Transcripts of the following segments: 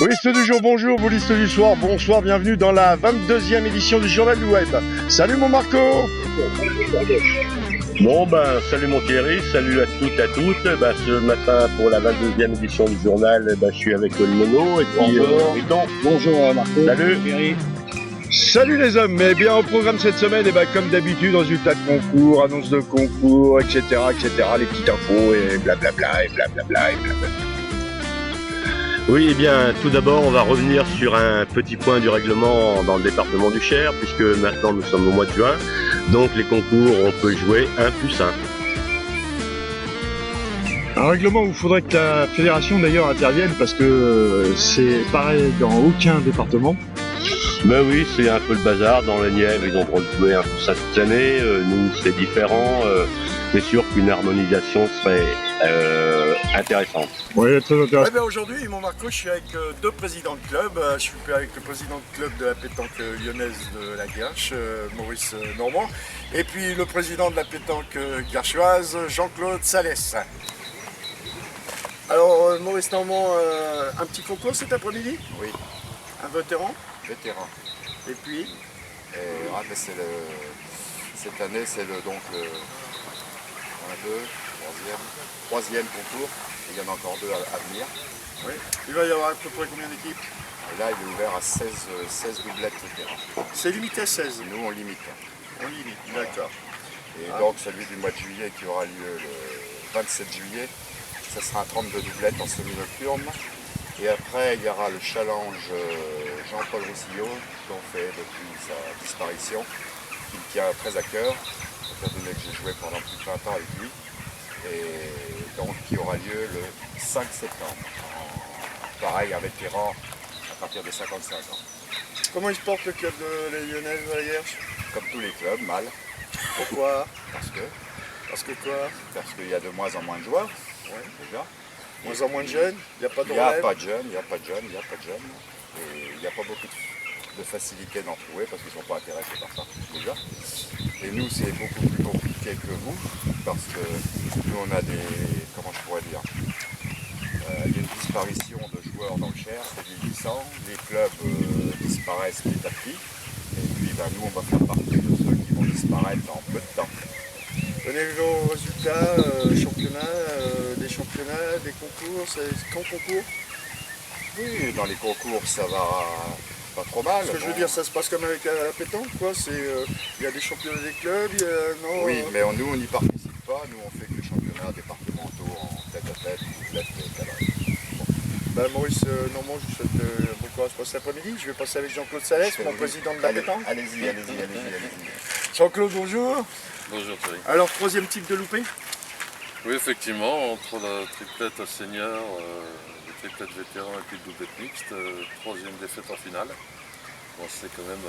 Liste du jour, bonjour, vous liste du soir, bonsoir, bienvenue dans la 22e édition du Journal du Web. Salut mon Marco. Bon salut mon Thierry, salut à toutes, à toutes. Ce matin pour la 22e édition du journal, je suis avec le Mono et puis Riton. Bonjour Marco. Salut. Thierry. Salut les hommes, mais bien au programme cette semaine, comme d'habitude, résultats de concours, annonces de concours, etc., les petites infos et blablabla, et blablabla, et blablabla. Oui, tout d'abord, on va revenir sur un petit point du règlement dans le département du Cher, puisque maintenant nous sommes au mois de juin, donc les concours, on peut jouer 1+1. Un règlement où il faudrait que la fédération d'ailleurs intervienne, parce que c'est pareil dans aucun département. Ben oui, c'est un peu le bazar. Dans la Nièvre, ils ont le droit de jouer un peu ça toute l'année. Nous, c'est différent. C'est sûr qu'une harmonisation serait intéressante. Oui, très intéressant. Aujourd'hui, mon Marco, je suis avec deux présidents de club. Je suis avec le président de club de la pétanque lyonnaise de la Guerche, Maurice Normand, et puis le président de la pétanque guerchoise, Jean-Claude Salès. Alors, Maurice Normand, un petit concours cet après-midi? Oui. Un vétéran? Vétéran. Et puis cette année, c'est le 3e concours. Il y en a encore 2 à venir. oui. Il va y avoir à peu près combien d'équipes? Et là, il est ouvert à 16 doublettes vétérans. C'est limité à 16. Nous, on limite. On limite, d'accord. Et donc, celui du mois de juillet qui aura lieu le 27 juillet, ça sera un 32 doublettes en semi-nocturne. Et après, il y aura le challenge Jean-Paul Roussillot, qu'on fait depuis sa disparition, qui me tient très à cœur, étant donné que j'ai joué pendant plus de 20 ans avec lui. Et donc, qui aura lieu le 5 septembre. Pareil, un vétéran à partir de 55 ans. Comment il se porte le club de la Lyonnaise de la Guerche? Comme tous les clubs, mal. Pourquoi? Parce que quoi? qu'il y a de moins en moins de joueurs, Ouais. déjà. Moins en moins de jeunes? Il n'y a pas de Il n'y a relève? pas de jeunes, il n'y a pas de jeunes. Et il n'y a pas beaucoup de facilité d'en trouver parce qu'ils ne sont pas intéressés par ça, déjà. Et nous, c'est beaucoup plus compliqué que vous parce que nous, on a comment je pourrais dire, il y a une disparition de joueurs dans le Cher, c'est vieillissant, les clubs disparaissent petit à petit. Et puis, nous, on va faire partie de ceux qui vont disparaître en peu de temps. Donnez vos résultats, des championnats, des concours, c'est quand concours? Oui, dans les concours, ça va pas trop mal. Ce que je veux dire, ça se passe comme avec la pétanque, quoi. Il y a des championnats des clubs, non? Oui, mais nous, on n'y participe pas. Nous, on fait que les championnats départementaux en tête-à-tête, Maurice Normand, je vous souhaite bon courage pour cet après-midi. Je vais passer avec Jean-Claude Salès, mon président de la pétanque. Allez-y. Jean-Claude, bonjour. Bonjour Thierry. Alors, troisième type de loupé? Oui, effectivement, entre la triplette senior, le triplette vétéran et puis le doublette mixte, troisième défaite en finale. Bon, c'est quand même...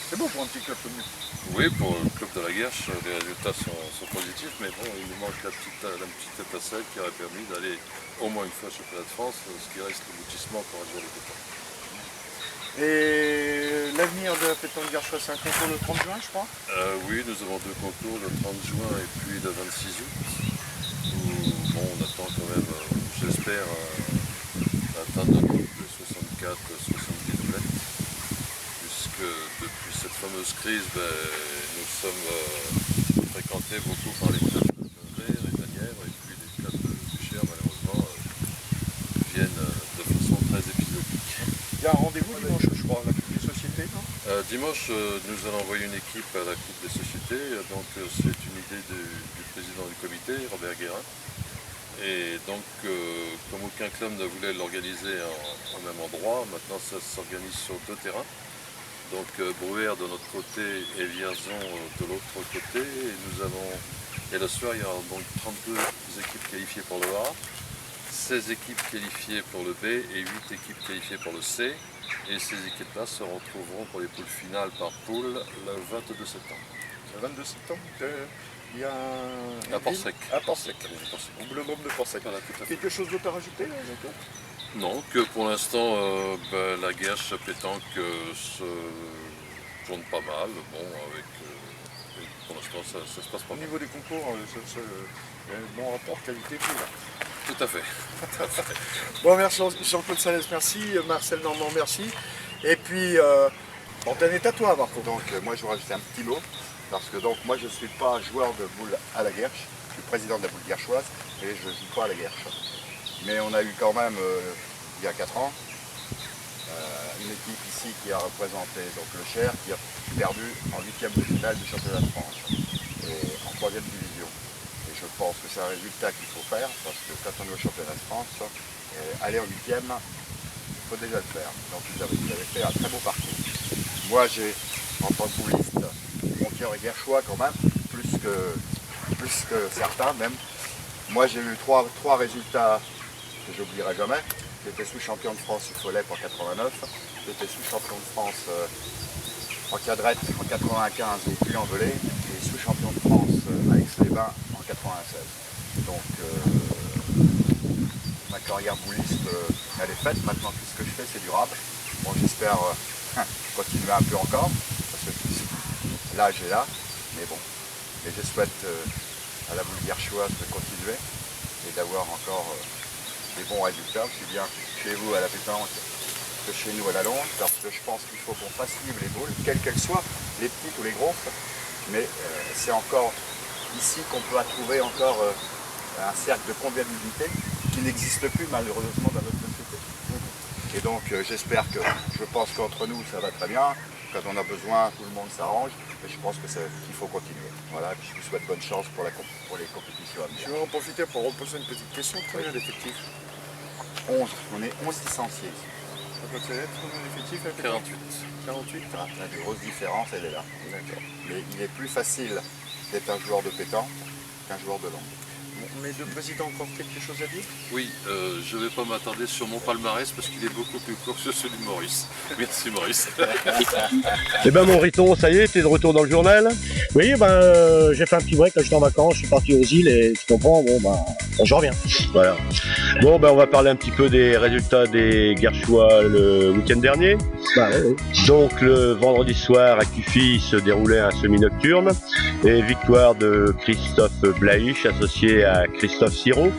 C'est beau pour un petit club comme nous. Oui, pour le club de la Guerche, les résultats sont positifs, mais bon, il nous manque la petite étincelle qui aurait permis d'aller au moins une fois au championnat de France, ce qui reste l'aboutissement pour un jour de pétanque. Et l'avenir de la pétanque guerchoise, c'est un concours le 30 juin, je crois? Oui, nous avons 2 concours, le 30 juin et puis le 26 août. Où, on attend quand même, j'espère, atteindre un groupe de 64-70 doublettes. Puisque depuis cette fameuse crise, nous sommes fréquentés beaucoup par les clubs de Vert et de Nièvre, et puis les clubs du Cher, malheureusement, viennent de façon très épisodique. Il y a un rendez-vous dimanche, je crois, à la Coupe des Sociétés, non? Dimanche, nous allons envoyer une équipe à la Coupe des Sociétés, donc c'est une idée du président du comité, Robert Guérin. Et donc, comme aucun club ne voulait l'organiser au même endroit, maintenant ça s'organise sur 2 terrains. Donc Bruère de notre côté et Vierzon de l'autre côté. Et le soir, il y aura donc 32 équipes qualifiées pour le A, 16 équipes qualifiées pour le B et 8 équipes qualifiées pour le C. Et ces équipes-là se retrouveront pour les poules finales par poule le 22 septembre. Le 22 septembre, il y a un... À Port-Sec. À Port-Sec. Le bombe de Port-Sec. Voilà, tout à fait. Quelque chose d'autre à rajouter, Jean-Claude? Non, que pour l'instant, la Guerche pétanque se tourne pas mal. Bon, pour l'instant, ça se passe pas Au mal. niveau des concours, il y a un bon rapport qualité-prix, là. Tout à fait. Bon, merci Jean-Claude Salès, merci. Marcel Normand, merci. Et puis, l'antenne est à toi, Marco. Donc moi je voudrais rajouter un petit mot, parce que donc moi je ne suis pas joueur de boule à la Guerche, je suis président de la boule guerchoise et je ne joue pas à la Guerche. Mais on a eu quand même, il y a 4 ans, une équipe ici qui a représenté donc, le Cher, qui a perdu en 8e de finale du championnat de France, et en 3e division. Et je pense que c'est un résultat qu'il faut faire, parce que quand on est au championnat de France, aller en 8e, il faut déjà le faire. Donc vous avez fait un très beau parcours. Moi j'ai, en tant que bouliste, mon cœur est guerchois quand même, plus que certains même. Moi j'ai eu trois résultats que j'oublierai jamais. J'étais sous-champion de France au Follet en 89, j'étais sous-champion de France en cadrette en 95 au Puy-en-Velay et sous-champion de France à Aix-les-Bains en 96. Donc ma carrière bouliste elle est faite, maintenant tout ce que je fais c'est durable. Bon j'espère continuer un peu encore, parce que l'âge est là, mais bon. Et je souhaite à la boule guerchoise de continuer et d'avoir encore des bons résultats, aussi bien chez vous à la pétanque que chez nous à la longe, parce que je pense qu'il faut qu'on fasse vivre les boules, quelles qu'elles soient, les petites ou les grosses, mais c'est encore ici qu'on peut trouver encore un cercle de convivialité qui n'existe plus malheureusement dans notre société. Et donc j'espère que, je pense qu'entre nous ça va très bien, quand on a besoin tout le monde s'arrange, et je pense qu'il faut continuer. Voilà, et puis je vous souhaite bonne chance pour les compétitions à venir. Je vais en profiter pour reposer une petite question. Combien d'effectifs? 11, on est 11 licenciés ici. Ça peut être combien d'effectifs? 48. 48. Ah, la grosse différence, elle est là. Mais il est plus facile d'être un joueur de pétanque qu'un joueur de langue. Mais le président encore quelque chose à dire? Oui, je ne vais pas m'attarder sur mon palmarès parce qu'il est beaucoup plus court que celui de Maurice. Merci Maurice. Eh ben mon Riton, ça y est, t'es de retour dans le journal? Oui, j'ai fait un petit break, là j'étais en vacances, je suis parti aux îles et tu comprends, je reviens. Voilà. Bon, ben on va parler un petit peu des résultats des Guerchois le week-end dernier. Oui. Donc le vendredi soir à Cuffy se déroulait un semi-nocturne et victoire de Christophe Blaich associé à Christophe Sirot.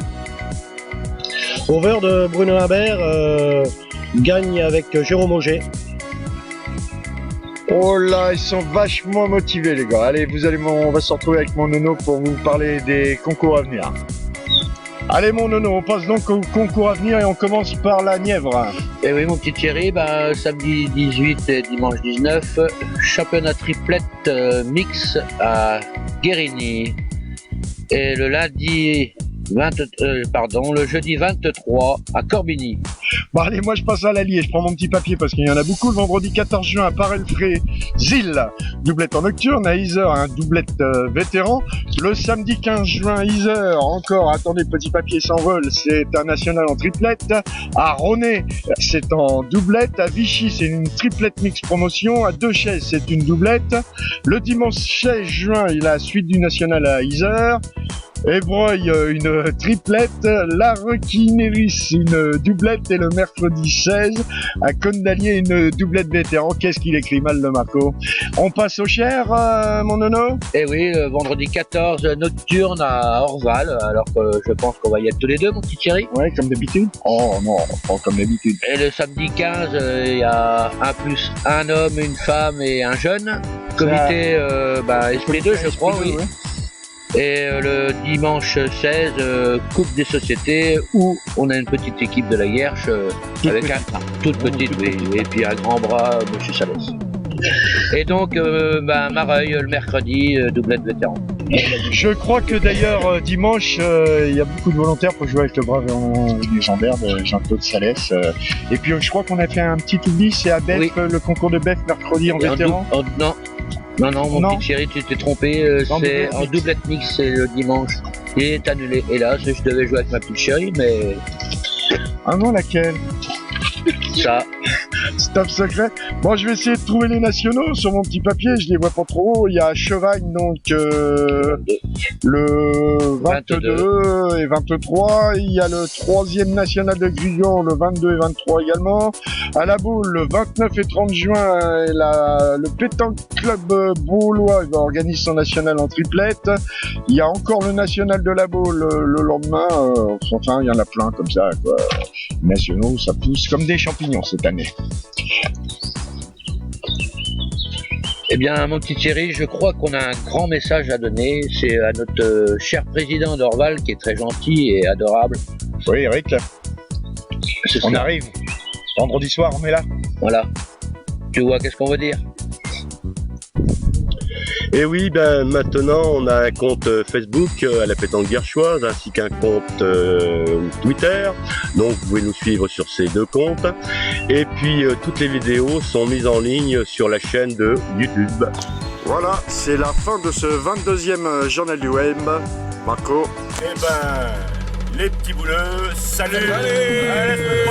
Over de Bruno Imbert gagne avec Jérôme Auger. Oh là, ils sont vachement motivés les gars. Allez, on va se retrouver avec mon nono pour vous parler des concours à venir. Allez mon nono, on passe donc au concours à venir et on commence par la Nièvre. Et oui mon petit Thierry, samedi 18 et dimanche 19, championnat triplette mix à Guérigny. Et le jeudi 23 à Corbigny. Bon allez, moi je passe à l'Allier, je prends mon petit papier parce qu'il y en a beaucoup. Le vendredi 14 juin à Parelfré, Zille, doublette en nocturne, à Yzeure, un doublette vétéran. Le samedi 15 juin, Yzeure, encore, attendez, le petit papier s'envole, c'est un national en triplette. À Ronet, c'est en doublette. À Vichy, c'est une triplette mix promotion. À Deux-Chaises, c'est une doublette. Le dimanche 16 juin, il a la suite du national à Yzeure. Ébreuil, une triplette, la Requinéris, une doublette, et le mercredi 16, à Condalier, une doublette vétéran. Qu'est-ce qu'il écrit mal, le Marco. On passe au Cher, mon nono? Et oui, vendredi 14, nocturne à Orval, alors que je pense qu'on va y être tous les deux, mon petit Thierry. Ouais, comme d'habitude. Oh non, pas comme d'habitude. Et le samedi 15, il y a un homme, une femme et un jeune. Comité Esprit 2, je crois, oui. Ouais. Et le dimanche 16, Coupe des sociétés, où on a une petite équipe de la Guerche, avec toute petite, oui, et puis un grand bras, monsieur Salès. Et donc, Mareuil, le mercredi, doublette vétéran. Je crois que d'ailleurs, dimanche, il y a beaucoup de volontaires pour jouer avec le brave légendaire de Jean-Claude Salès. Et puis, je crois qu'on a fait un petit oubli, c'est à Bef, oui. Le concours de Bef, mercredi en vétéran. Non, mon petit Thierry, tu t'es trompé, c'est en doublette mix, c'est le dimanche. Il est annulé. Hélas, je devais jouer avec ma petite chérie, mais... Ah non, laquelle? Ça. Stop secret. Bon, je vais essayer de trouver les nationaux sur mon petit papier, je les vois pas trop haut. Il y a Chevagne, donc le 22 et 23. Il y a le 3e national de Guyon, le 22 et 23 également. À la Baule, le 29 et 30 juin, le Pétanque Club Baulois organise son national en triplette. Il y a encore le national de la Baule le lendemain. Enfin, il y en a plein comme ça, quoi. Les nationaux, ça pousse comme des champignons cette année. Eh bien, mon petit Thierry, je crois qu'on a un grand message à donner. C'est à notre cher président d'Orval, qui est très gentil et adorable. Oui, Eric, C'est on cela. arrive. Vendredi soir, on est là. Voilà. Tu vois, qu'est-ce qu'on veut dire? Et oui, ben maintenant on a un compte Facebook à la pétanque guerchoise ainsi qu'un compte Twitter. Donc vous pouvez nous suivre sur ces deux comptes. Et puis toutes les vidéos sont mises en ligne sur la chaîne de YouTube. Voilà, c'est la fin de ce 22e journal du web. Marco. Eh ben, les petits bouleux, salut. Allez.